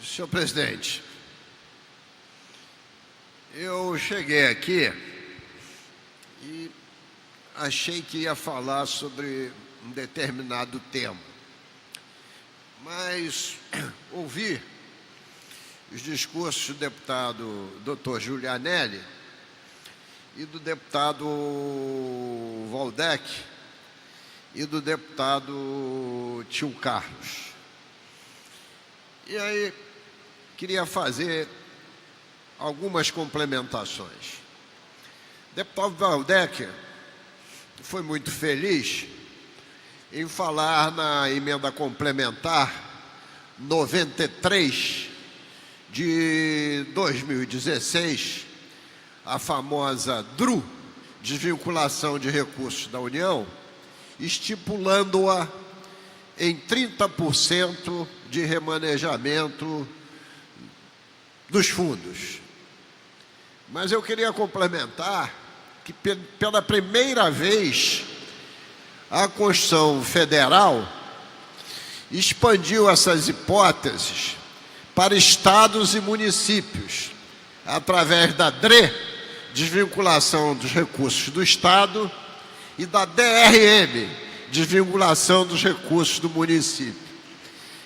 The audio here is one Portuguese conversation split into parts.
Senhor presidente, eu cheguei aqui e achei que ia falar sobre um determinado tema, mas ouvi os discursos do deputado Dr. Giulianelli e do deputado Waldeck e do deputado Tio Carlos. E aí, queria fazer algumas complementações. O deputado Waldeck foi muito feliz em falar na emenda complementar 93 de 2016, a famosa DRU, Desvinculação de Recursos da União, estipulando-a em 30% de remanejamento dos fundos. Mas eu queria complementar que, pela primeira vez, a Constituição Federal expandiu essas hipóteses para estados e municípios, através da DRE, Desvinculação dos Recursos do Estado, e da DRM, Desvinculação dos Recursos do município.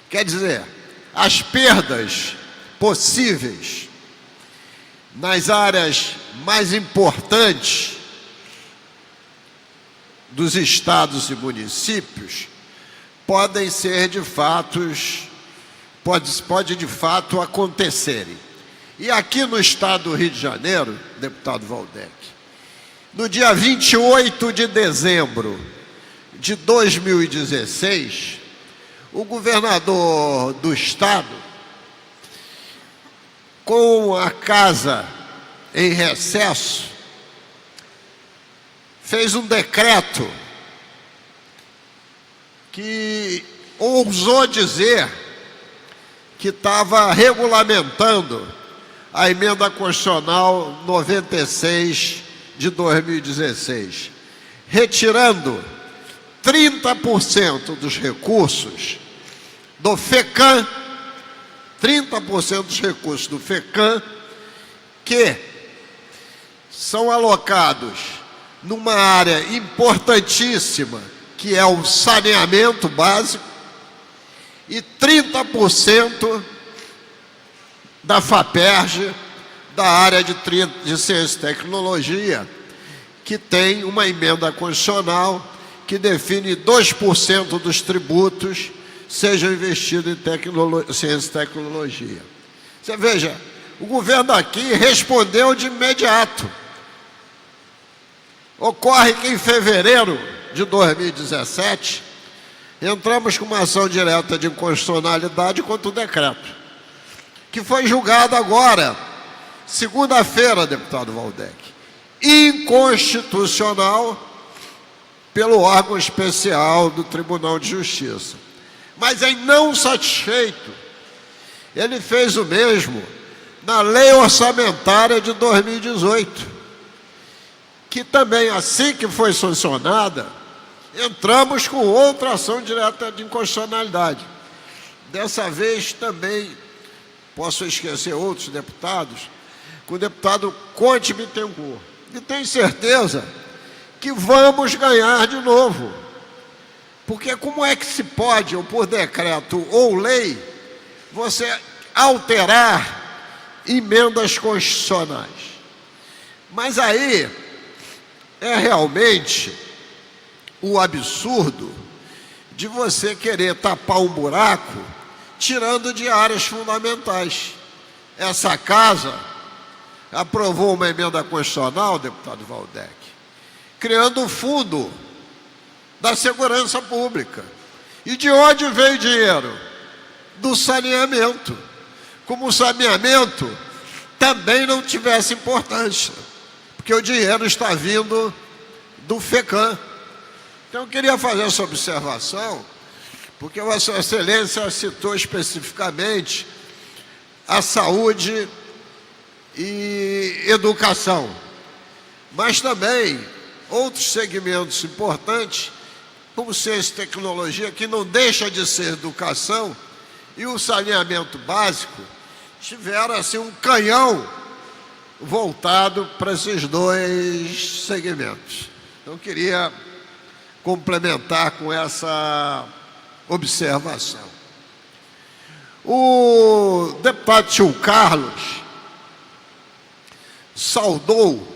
Quer dizer, as perdas possíveis nas áreas mais importantes dos estados e municípios podem ser de fato, pode de fato acontecerem. E aqui no estado do Rio de Janeiro, deputado Waldeck, no dia 28 de dezembro de 2016, o governador do estado, com a casa em recesso, fez um decreto que ousou dizer que estava regulamentando a emenda constitucional 96 de 2016, retirando 30% dos recursos do FECAM, 30% dos recursos do FECAM, que são alocados numa área importantíssima, que é o saneamento básico, e 30% da FAPERJ, da área de ciência e tecnologia, que tem uma emenda constitucional que define 2% dos tributos sejam investidos em ciência e tecnologia. Você veja, o governo aqui respondeu de imediato. Ocorre que em fevereiro de 2017, entramos com uma ação direta de inconstitucionalidade contra o decreto, que foi julgado agora, segunda-feira, deputado Waldeck, inconstitucional pelo órgão especial do Tribunal de Justiça. Mas, em não satisfeito, ele fez o mesmo na Lei Orçamentária de 2018, que também, assim que foi sancionada, entramos com outra ação direta de inconstitucionalidade. Dessa vez também, posso esquecer outros deputados, com o deputado Conte Bittencourt. E tenho certeza que vamos ganhar de novo. Porque como é que se pode, ou por decreto ou lei, você alterar emendas constitucionais? Mas aí é realmente o absurdo de você querer tapar um buraco tirando de áreas fundamentais. Essa casa aprovou uma emenda constitucional, deputado Waldeck, criando o fundo da segurança pública. E de onde veio o dinheiro? Do saneamento. Como o saneamento também não tivesse importância, porque o dinheiro está vindo do FECAM. Então, eu queria fazer essa observação, porque Vossa Excelência citou especificamente a saúde e educação, mas também outros segmentos importantes, como ciência e tecnologia, que não deixa de ser educação, e o saneamento básico tiveram assim um canhão voltado para esses dois segmentos. Então, queria complementar com essa observação. O deputado Tio Carlos saudou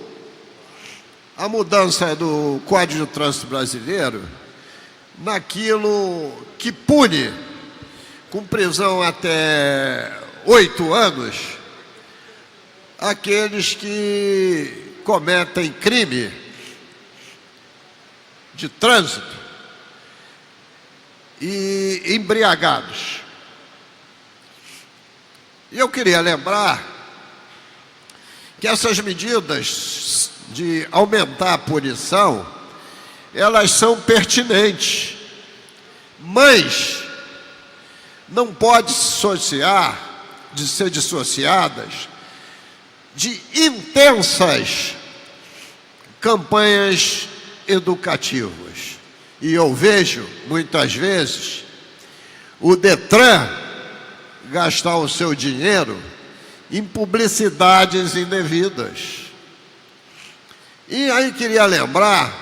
a mudança do Código de Trânsito Brasileiro naquilo que pune com prisão até 8 anos aqueles que cometem crime de trânsito e embriagados. E eu queria lembrar que essas medidas de aumentar a punição, elas são pertinentes, mas não pode ser dissociadas de intensas campanhas educativas. E eu vejo, muitas vezes, o Detran gastar o seu dinheiro em publicidades indevidas. E aí queria lembrar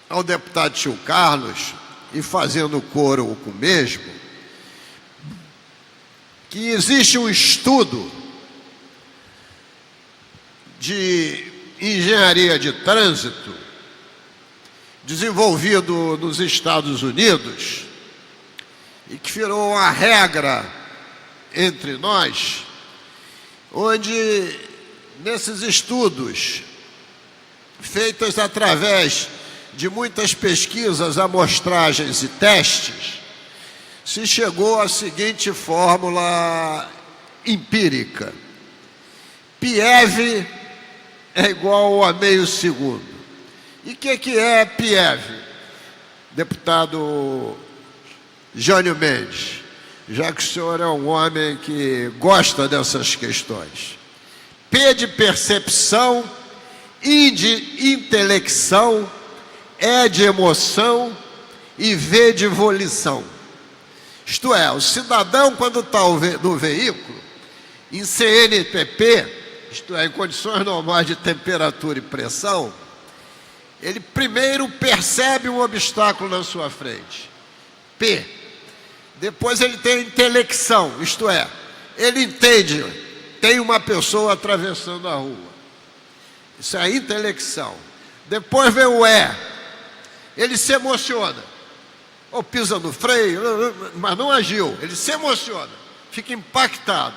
ao deputado Tio Carlos, e fazendo coro com o mesmo, que existe um estudo de engenharia de trânsito desenvolvido nos Estados Unidos e que virou uma regra entre nós, onde nesses estudos feitos através de muitas pesquisas, amostragens e testes, se chegou à seguinte fórmula empírica: PIEV é igual a meio segundo. E o que é PIEV, deputado Jânio Mendes, já que o senhor é um homem que gosta dessas questões? P de percepção, I de intelecção, E de emoção e V de volição. Isto é, o cidadão, quando está no veículo, em CNPP, isto é, em condições normais de temperatura e pressão, ele primeiro percebe um obstáculo na sua frente, P. Depois ele tem a intelecção, isto é, ele entende, tem uma pessoa atravessando a rua. Isso é a intelecção. Depois vem o E. Ele se emociona, ou pisa no freio, mas não agiu, ele se emociona, fica impactado.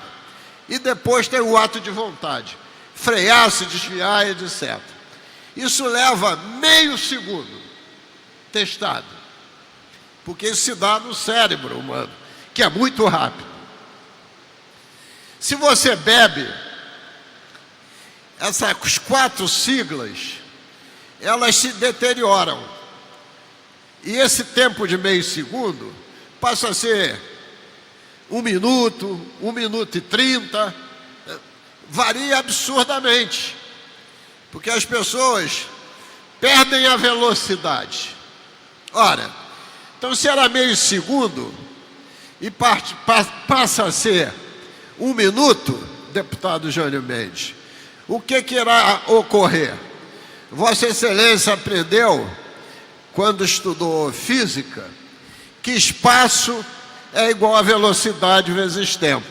E depois tem o ato de vontade, frear, se desviar, etc. Isso leva meio segundo, testado, porque isso se dá no cérebro humano, que é muito rápido. Se você bebe, essas 4 siglas, elas se deterioram. E esse tempo de meio segundo passa a ser 1 minuto, 1 minuto e 30, varia absurdamente, porque as pessoas perdem a velocidade. Ora, então se era meio segundo e passa a ser 1 minuto, deputado Jânio Mendes, o que irá ocorrer? Vossa Excelência aprendeu, quando estudou física, que espaço é igual a velocidade vezes tempo.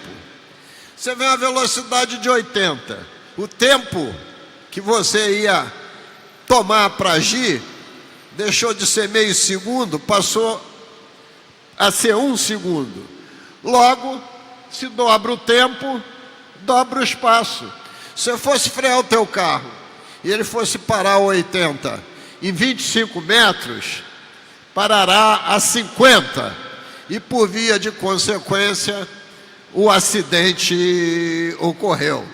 Você vê a velocidade de 80, o tempo que você ia tomar para agir deixou de ser meio segundo, passou a ser 1 segundo. Logo, se dobra o tempo, dobra o espaço. Se você fosse frear o teu carro e ele fosse parar a 80, em 25 metros, parará a 50, e por via de consequência, o acidente ocorreu.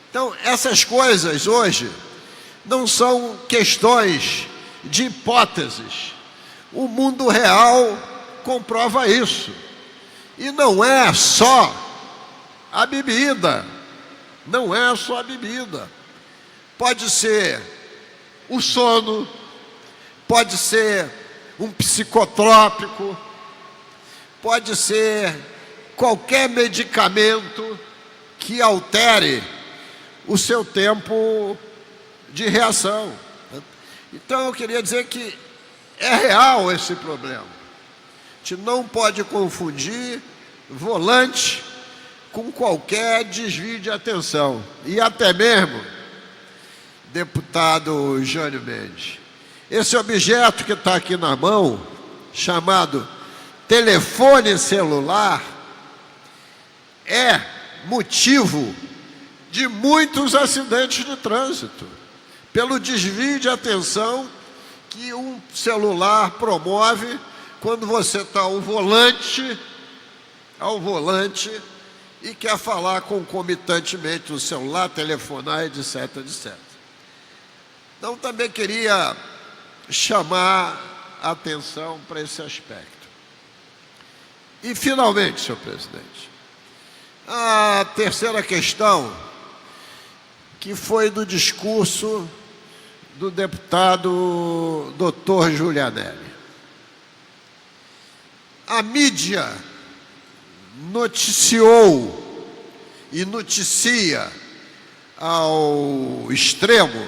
Então, essas coisas hoje não são questões de hipóteses. O mundo real comprova isso. E não é só a bebida, não é só a bebida. Pode ser o sono, pode ser um psicotrópico, pode ser qualquer medicamento que altere o seu tempo de reação. Então eu queria dizer que é real esse problema. A gente não pode confundir volante com qualquer desvio de atenção. E até mesmo, deputado Jânio Mendes, esse objeto que está aqui na mão, chamado telefone celular, é motivo de muitos acidentes de trânsito, pelo desvio de atenção que um celular promove quando você está ao volante e quer falar concomitantemente no celular, telefonar, etc, etc. Então, também queria chamar a atenção para esse aspecto. E, finalmente, senhor presidente, a terceira questão, que foi do discurso do deputado Dr. Giulianelli. A mídia noticiou e noticia ao extremo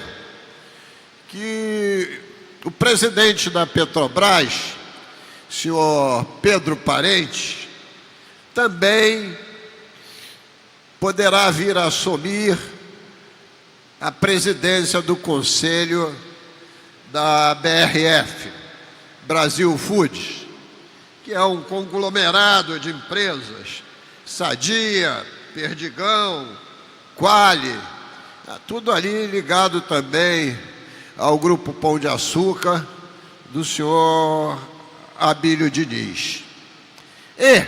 que o presidente da Petrobras, senhor Pedro Parente, também poderá vir a assumir a presidência do Conselho da BRF, Brasil Foods, que é um conglomerado de empresas, Sadia, Perdigão, Quali, tudo ali ligado também ao Grupo Pão de Açúcar, do senhor Abílio Diniz. E,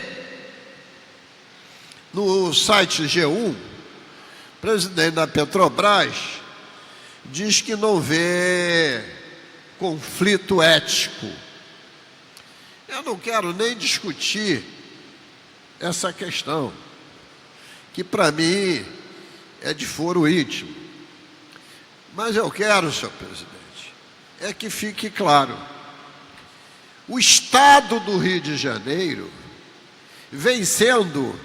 no site G1, o presidente da Petrobras diz que não vê conflito ético. Eu não quero nem discutir essa questão, que para mim é de foro íntimo. Mas eu quero, senhor presidente, é que fique claro. O Estado do Rio de Janeiro vem sendo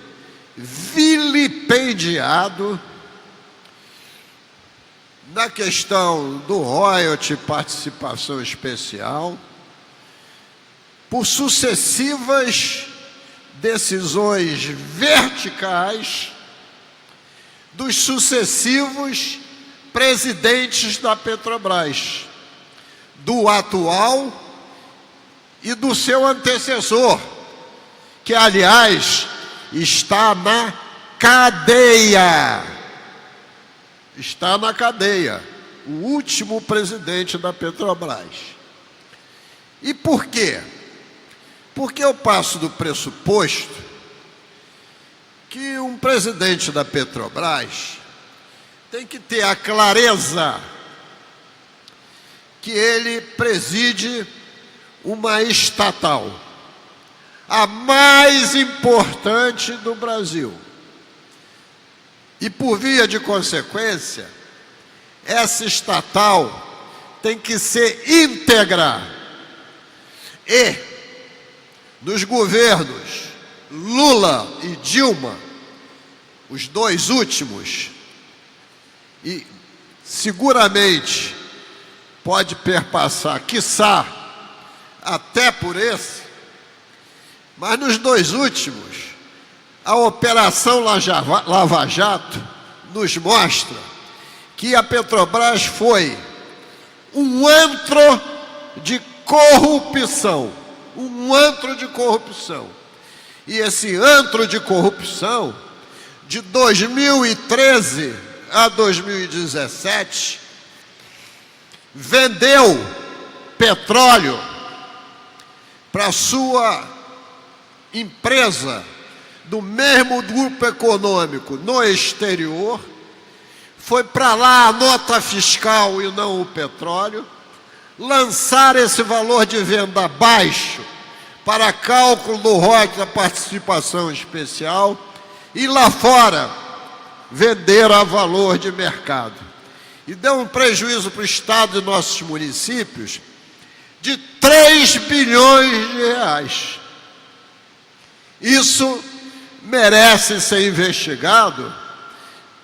vilipendiado na questão do royalty participação especial, por sucessivas decisões verticais dos sucessivos presidentes da Petrobras, do atual e do seu antecessor, que, aliás, está na cadeia. Está na cadeia, o último presidente da Petrobras. E por quê? Porque eu passo do pressuposto que um presidente da Petrobras tem que ter a clareza que ele preside uma estatal, a mais importante do Brasil. E, por via de consequência, essa estatal tem que ser íntegra. E, nos governos Lula e Dilma, os dois últimos, e seguramente pode perpassar, quiçá, até por esse, mas nos dois últimos, a Operação Lava Jato nos mostra que a Petrobras foi um antro de corrupção. Um antro de corrupção. E esse antro de corrupção, de 2013 a 2017, vendeu petróleo para sua empresa do mesmo grupo econômico no exterior, foi para lá a nota fiscal e não o petróleo, lançar esse valor de venda baixo para cálculo do royalty da participação especial e lá fora vender a valor de mercado. E deu um prejuízo para o Estado e nossos municípios de 3 bilhões de reais. Isso merece ser investigado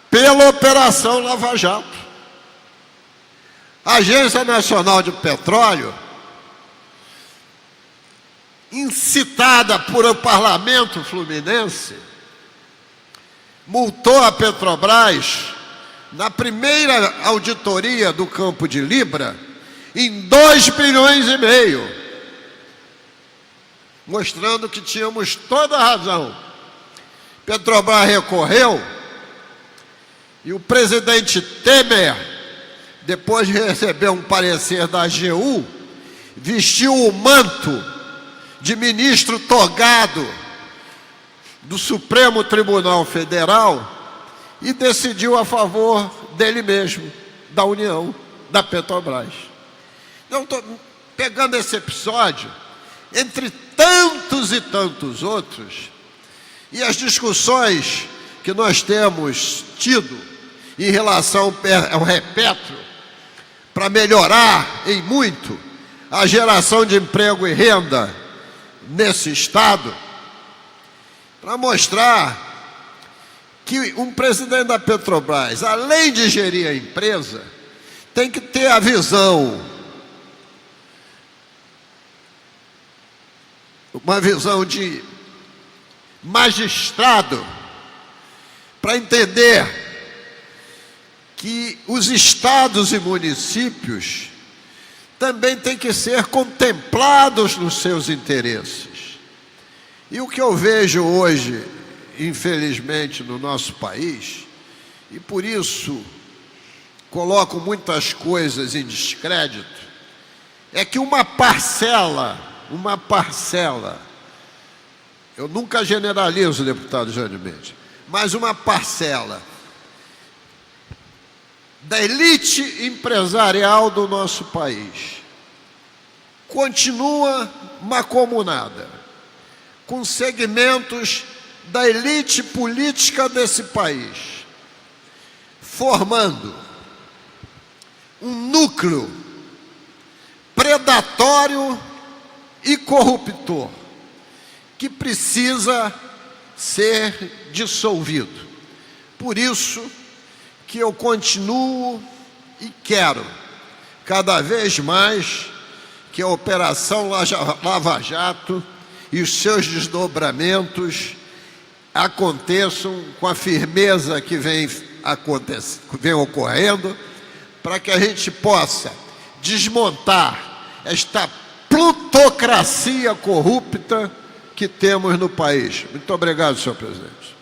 pela Operação Lava Jato. A Agência Nacional de Petróleo, incitada por o Parlamento Fluminense, multou a Petrobras na primeira auditoria do Campo de Libra em 2,5 bilhões, mostrando que tínhamos toda a razão. Petrobras recorreu e o presidente Temer, depois de receber um parecer da AGU, vestiu o manto de ministro togado do Supremo Tribunal Federal e decidiu a favor dele mesmo, da União, da Petrobras. Então, estou pegando esse episódio, entre tantos e tantos outros, e as discussões que nós temos tido em relação ao Repetro, para melhorar em muito a geração de emprego e renda nesse estado, para mostrar que um presidente da Petrobras, além de gerir a empresa, tem que ter a visão, uma visão de magistrado, para entender que os estados e municípios também têm que ser contemplados nos seus interesses. E o que eu vejo hoje, infelizmente, no nosso país, e por isso coloco muitas coisas em descrédito, é que uma parcela, eu nunca generalizo, deputado Jânio Mendes, mas uma parcela da elite empresarial do nosso país continua mancomunada com segmentos da elite política desse país, formando um núcleo predatório e corruptor que precisa ser dissolvido. Por isso que eu continuo e quero cada vez mais que a Operação Lava Jato e os seus desdobramentos aconteçam com a firmeza que vem ocorrendo, para que a gente possa desmontar esta plutocracia corrupta que temos no país. Muito obrigado, senhor presidente.